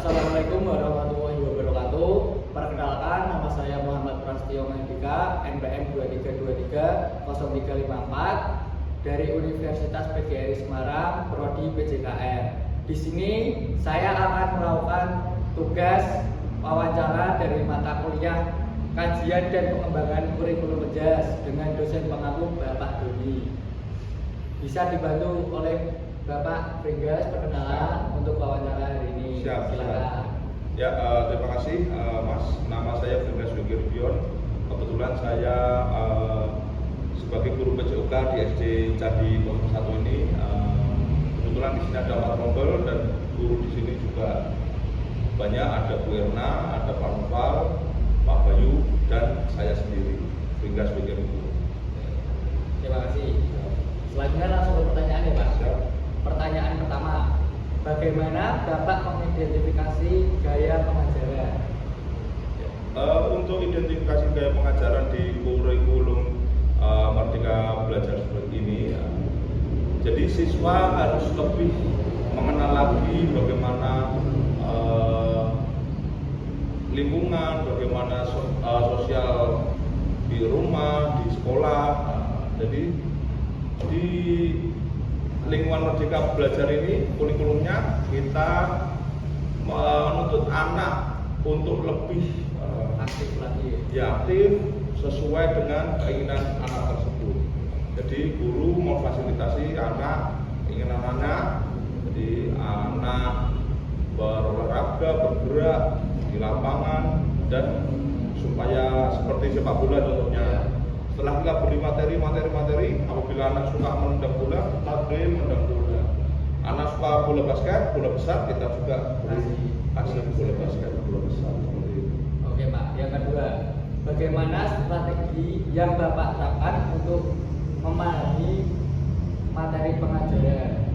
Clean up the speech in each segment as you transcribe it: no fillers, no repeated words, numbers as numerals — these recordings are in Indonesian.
Assalamualaikum warahmatullahi wabarakatuh. Perkenalkan, nama saya Muhammad Prasetyo Mahardika, NPM 23230354 dari Universitas PGRI Semarang, Prodi PJKN. Di sini saya akan melakukan tugas wawancara dari mata kuliah Kajian dan Pengembangan Kurikulum Mejas dengan dosen pengampu Bapak Doni. Bisa dibantu oleh Bapak Pringgas perkenalan untuk wawancara hari ini. Silakan. Ya, terima kasih Mas. Nama saya Pringgas Wigirubion. Kebetulan saya sebagai guru PJOK di SD Candi 01 ini. Kebetulan di sini ada Pak Rombel dan guru di sini juga banyak, ada Bu Erna, ada Pak Noval, Pak Bayu, dan saya sendiri, Pringgas Wigirubion. Terima kasih. Selanjutnya langsung ke pertanyaan ya Pak. Siap. Pertanyaan pertama, bagaimana Bapak mengidentifikasi gaya pengajaran? Untuk identifikasi gaya pengajaran di kurikulum Merdeka Belajar seperti ini, jadi siswa harus lebih mengenal lagi bagaimana lingkungan, bagaimana sosial di rumah, di sekolah. Jadi di lingkungan Merdeka Belajar ini kurikulumnya kita menuntut anak untuk lebih Aktif lagi. aktif sesuai dengan keinginan anak tersebut. Jadi guru memfasilitasi anak, keinginan anak, jadi anak berolahraga, bergerak di lapangan, dan supaya seperti sepak bola contohnya. Setelah kita beri materi, apabila anak suka menendang bola, kita beri menendang bola. Anak suka bola basket, bola besar, kita juga kasih bola basket, bola besar seperti itu. Oke Pak, yang kedua, bagaimana strategi yang Bapak terapkan untuk memahami materi pengajaran?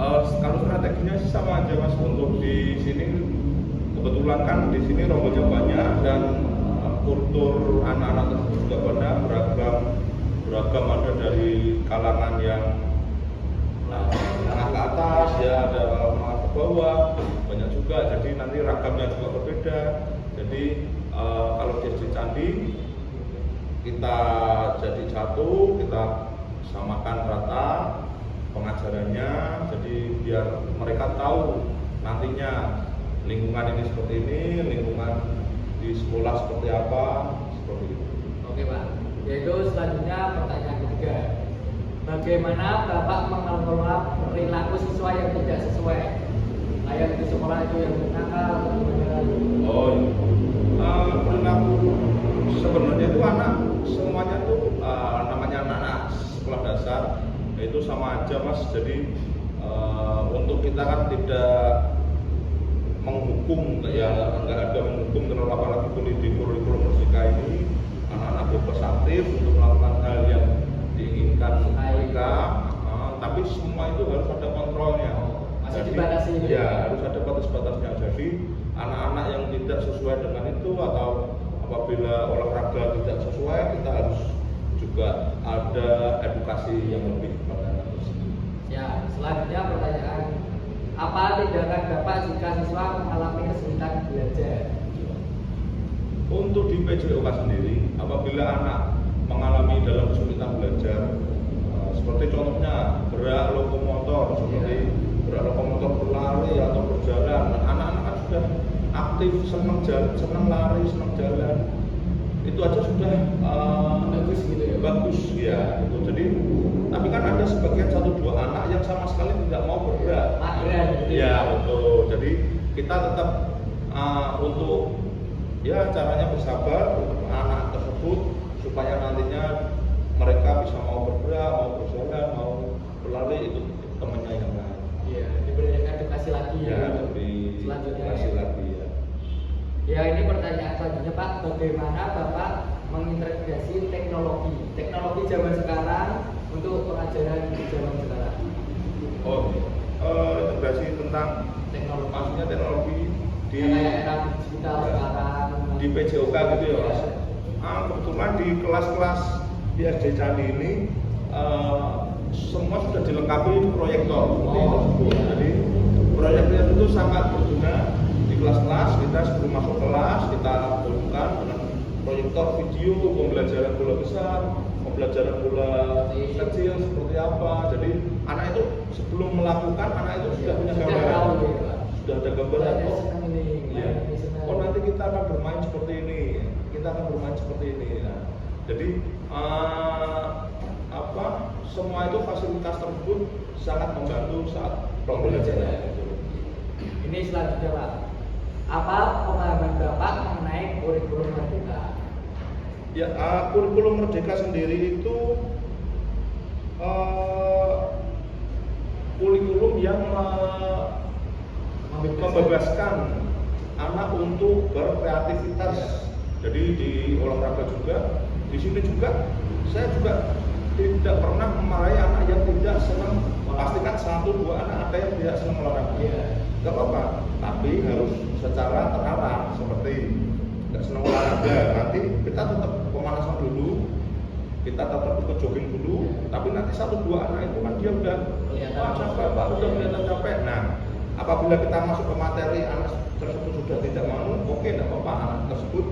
Kalau strateginya sih sama aja Mas. Untuk di sini kebetulan kan di sini rombongan banyak dan kultur anak-anak tersebut juga banyak, beragam ada dari kalangan yang menengah ke atas, ya ada menengah ke bawah, banyak juga. Jadi nanti ragamnya juga berbeda. Jadi kalau di SD Candi kita jadi satu, kita samakan rata pengajarannya. Jadi biar mereka tahu nantinya lingkungan ini seperti ini, lingkungan di sekolah seperti apa, seperti itu. Oke Pak, yaitu selanjutnya pertanyaan ketiga, bagaimana Bapak mengelola perilaku siswa yang tidak sesuai? Kayak di sekolah itu yang nakal atau gimana? Perilaku sebenarnya itu anak semuanya tuh namanya anak sekolah dasar, itu sama aja Mas. Jadi untuk kita kan tidak menghukum, ya nggak ada menghukum, terlalu apalagi di kurikulum Merdeka ini anak-anak bebas aktif untuk melakukan hal yang diinginkan mereka, tapi semua itu harus ada kontrolnya. Masih dibatasi gitu? Ya, harus ada batas-batasnya. Jadi anak-anak yang tidak sesuai dengan itu atau apabila olahraga tidak sesuai, kita harus juga ada edukasi yang lebih kepada anak tersebut. Ya, selanjutnya pertanyaan, apa tindakan Bapak jika siswa mengalami kesulitan belajar? Untuk di PJOK sendiri, apabila anak mengalami dalam kesulitan belajar, seperti contohnya gerak lokomotor, seperti gerak lokomotor berlari atau berjalan, anak-anak kan sudah aktif, senang lari, senang jalan, itu aja sudah Bagus gitu ya? Bagus ya. Itu. Jadi, tapi kan ada sebagian 1-2 anak yang sama sekali tidak mau bergerak. Ya betul. Jadi kita tetap untuk ya caranya bersabar untuk anak tersebut supaya nantinya mereka bisa mau bergerak, mau berjalan, mau berlari, itu temannya yang lain. Iya, diberi edukasi lagi Ya, gitu. lebih Selanjutnya edukasi lagi ya. Ya, ini pertanyaan selanjutnya Pak, bagaimana Bapak mengintegrasi teknologi zaman sekarang untuk pengajaran di zaman sekarang? Integrasi tentang Teknologi, maksudnya teknologi di kayak era digital ya, sekarang di PJOK gitu ya Mas. Kebetulan di kelas-kelas di SD Candi ini semua sudah dilengkapi proyektor seperti tersebut. Jadi proyektor itu sangat berguna di kelas-kelas. Kita sebelum masuk kelas kita gabungkan dengan proyektor video pembelajaran bola besar, pembelajaran bola kecil seperti apa. Jadi anak itu sebelum melakukan, anak itu sudah punya gambaran, sudah ada gambaran. Oh nanti kita akan bermain seperti ini, kita akan bermain seperti ini. Nah, jadi semua itu fasilitas tersebut sangat membantu saat pembelajaran. Ini selanjutnya Pak, apa pemahaman Bapak mengenai kurikulum merdeka? Ya, kurikulum merdeka sendiri itu kurikulum yang membebaskan anak untuk berkreativitas. Jadi di olahraga juga, di sini juga saya juga tidak pernah memarahi anak yang tidak senang. Pastikan 1-2 anak ada yang tidak senang olahraga. Gak apa-apa, tapi harus secara terarah. Seperti nggak senang olahraga, nanti kita tetap pemanasan dulu, kita tetap ikut jogging dulu. Tapi nanti 1-2 anak itu kan dia udah capek, Pak, udah kelihatan capek. Nah, apabila kita masuk ke materi, anak tersebut sudah tidak mau, oke, tidak apa-apa, anak tersebut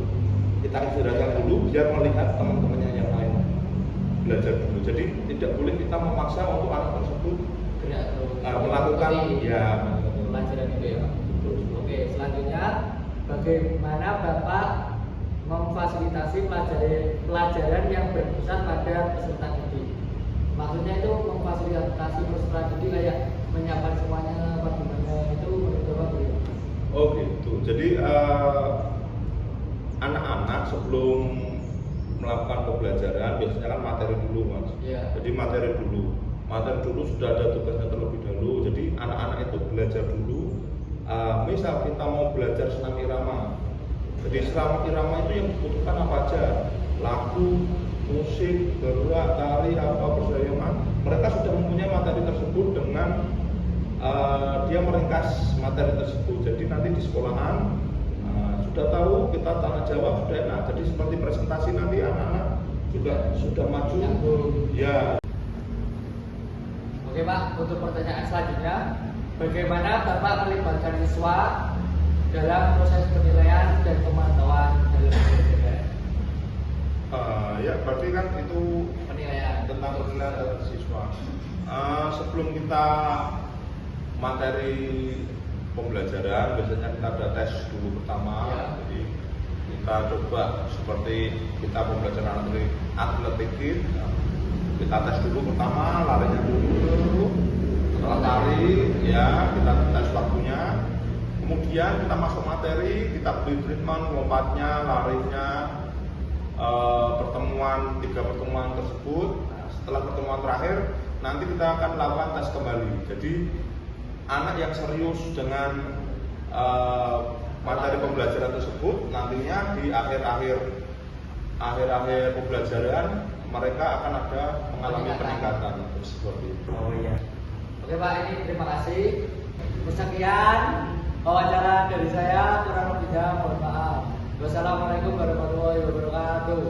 kita istirahatkan dulu biar melihat teman-temannya yang lain belajar dulu. Jadi tidak boleh kita memaksa untuk anak tersebut melakukan pelajaran itu ya. Oke, selanjutnya bagaimana Bapak memfasilitasi pelajaran yang berpusat pada peserta didik? Maksudnya itu memfasilitasi peserta didik kayak menyiapkan semuanya bagaimana itu menurut Bapak bagaimana? Oh gitu. Jadi anak-anak sebelum melakukan pembelajaran biasanya kan materi dulu, Mas. Jadi materi dulu sudah ada tugasnya terlebih dahulu. Jadi anak-anak itu belajar dulu. Misal kita mau belajar senam irama. Jadi senam irama itu yang dibutuhkan apa aja? Lagu, musik, gerak, tari, persaingan. Mereka sudah mempunyai materi tersebut dengan dia meringkas materi tersebut. Jadi nanti di sekolahan sudah tahu, kita tanya jawab sudah enak. Jadi seperti presentasi nanti anak-anak juga sudah maju. Ya. Oke Pak, untuk pertanyaan selanjutnya, bagaimana Bapak melibatkan siswa dalam proses penilaian dan pemantauan dalam pembelajaran? Ya, berarti kan itu Penilaian tentang penilaian dari siswa. Sebelum kita materi pembelajaran, biasanya kita ada tes dulu pertama. Jadi kita coba seperti kita pembelajaran atletik. Kita tes dulu pertama, larinya dulu. Setelah lari, ya kita tes waktunya. Kemudian kita masuk materi, kita beri treatment, lompatnya, larinya, tiga pertemuan tersebut. Nah, setelah pertemuan terakhir, nanti kita akan lakukan tes kembali. Jadi anak yang serius dengan materi pembelajaran tersebut, nantinya di akhir-akhir pembelajaran mereka akan ada mengalami peningkatan seperti itu. Oh iya. Oke Pak, ini terima kasih. Sekian wawancara dari saya, kurang lebihnya mohon maaf. Wassalamualaikum warahmatullahi wabarakatuh.